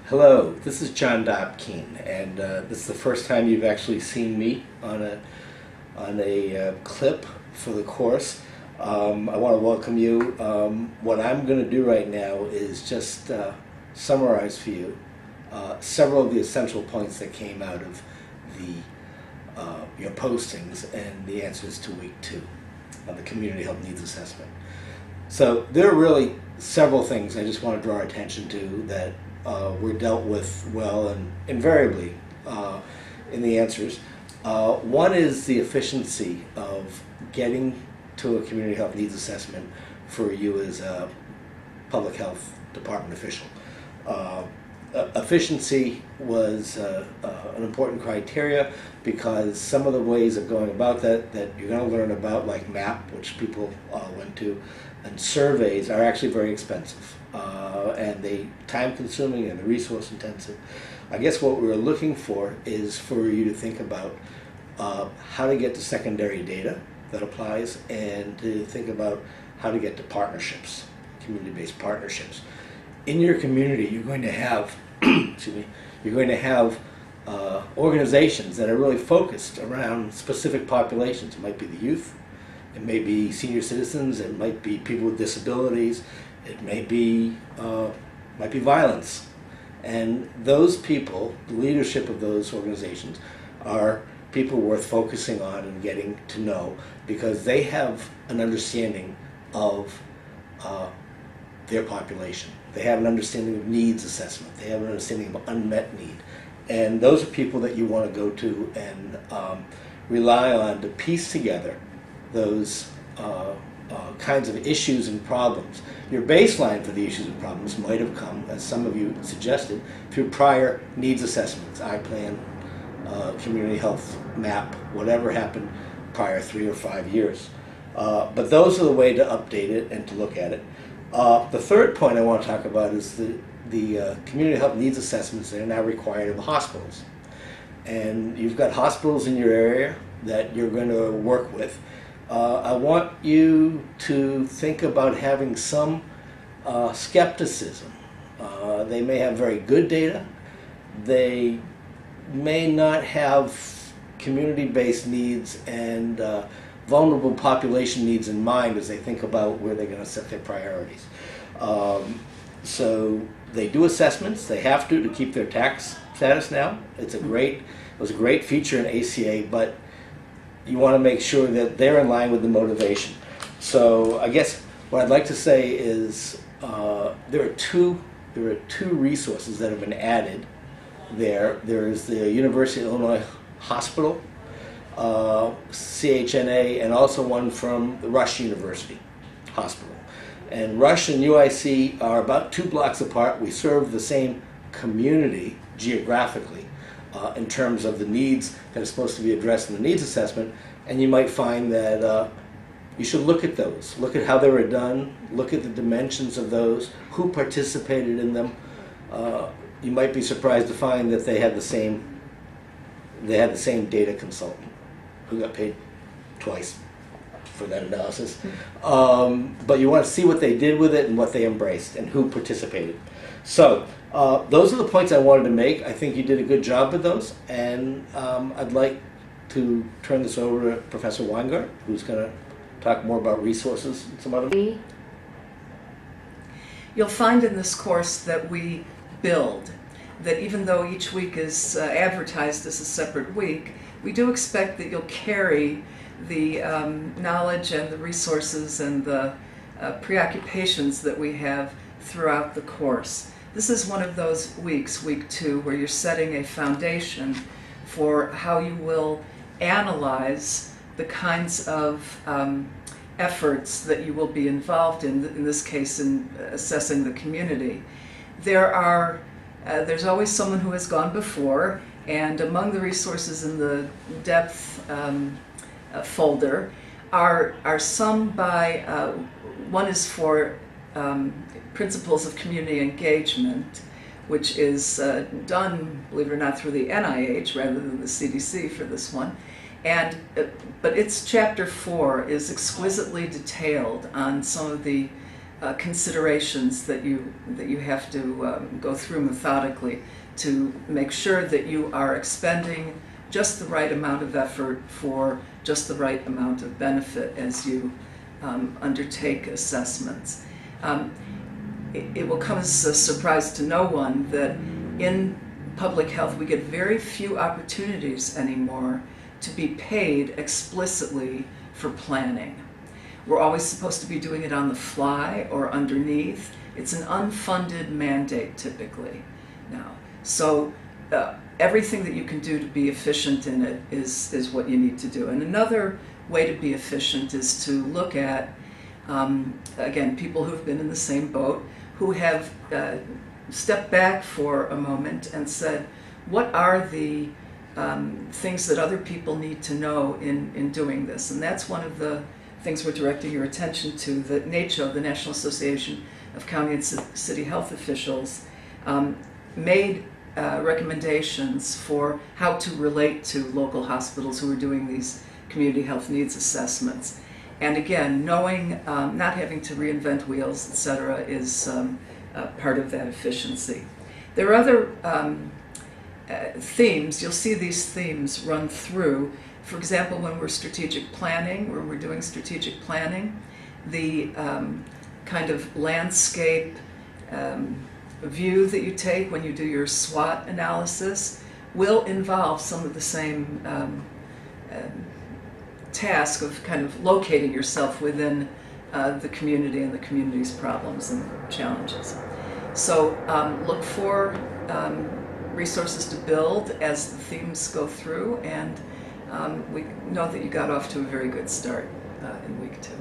Hello, this is John Dobkin, and this is the first time you've actually seen me on a clip for the course. I want to welcome you. What I'm going to do right now is just summarize for you several of the essential points that came out of your postings and the answers to week 2 of the Community Health Needs Assessment. So there are really several things I just want to draw attention to that were dealt with well and invariably in the answers. One is the efficiency of getting to a community health needs assessment for you as a public health department official. Efficiency was an important criteria because some of the ways of going about that you're going to learn about, like MAP, which people went to, and surveys are actually very expensive and they time consuming and resource intensive. I guess what we're looking for is for you to think about how to get to secondary data that applies, and to think about how to get to partnerships, community-based partnerships. In your community, you're going to have excuse me, you're going to have organizations that are really focused around specific populations. It might be the youth, it may be senior citizens, it might be people with disabilities, it may be violence. And those people, the leadership of those organizations, are people worth focusing on and getting to know, because they have an understanding of their population. They have an understanding of needs assessment. They have an understanding of unmet need. And those are people that you want to go to and rely on to piece together those kinds of issues and problems. Your baseline for the issues and problems might have come, as some of you suggested, through prior needs assessments, iPlan, community health map, whatever happened prior 3 or 5 years. But those are the way to update it and to look at it. The third point I want to talk about is the community health needs assessments that are now required of the hospitals. And you've got hospitals in your area that you're going to work with. I want you to think about having some skepticism. They may have very good data. They may not have community-based needs and vulnerable population needs in mind as they think about where they're going to set their priorities. So they do assessments. They have to keep their tax status now. It was a great feature in ACA, but you want to make sure that they're in line with the motivation. So I guess what I'd like to say is there are two resources that have been added there. There is the University of Illinois Hospital, CHNA, and also one from the Rush University Hospital. And Rush and UIC are about 2 blocks apart. We serve the same community geographically in terms of the needs that are supposed to be addressed in the needs assessment, and you might find that you should look at those. Look at how they were done, look at the dimensions of those, who participated in them. You might be surprised to find that they had the same data consultant who got paid twice for that analysis. But you want to see what they did with it and what they embraced and who participated. So those are the points I wanted to make. I think you did a good job with those, and I'd like to turn this over to Professor Weingart, who's going to talk more about resources and some other. You'll find in this course that we build, that even though each week is advertised as a separate week, we do expect that you'll carry the knowledge and the resources and the preoccupations that we have throughout the course. This is one of those weeks, week 2, where you're setting a foundation for how you will analyze the kinds of efforts that you will be involved in this case in assessing the community. There's always someone who has gone before, and among the resources in the depth folder are some by, one is for Principles of Community Engagement, which is done, believe it or not, through the NIH rather than the CDC for this one. But its chapter 4 is exquisitely detailed on some of the considerations that you have to go through methodically to make sure that you are expending just the right amount of effort for just the right amount of benefit as you undertake assessments. It will come as a surprise to no one that in public health we get very few opportunities anymore to be paid explicitly for planning. We're always supposed to be doing it on the fly or underneath. It's an unfunded mandate typically now. So everything that you can do to be efficient in it is what you need to do. And another way to be efficient is to look at, again, people who've been in the same boat, who have stepped back for a moment and said, what are the things that other people need to know in doing this? And that's one of the things we're directing your attention to. The NACHO, the National Association of County and City Health Officials, made recommendations for how to relate to local hospitals who are doing these community health needs assessments. And again, knowing, not having to reinvent wheels, etc., is part of that efficiency. There are other themes. You'll see these themes run through. For example, when we're doing strategic planning, the kind of landscape view that you take when you do your SWOT analysis will involve some of the same task of kind of locating yourself within the community and the community's problems and challenges. So look for resources to build as the themes go through, and we know that you got off to a very good start in week 2.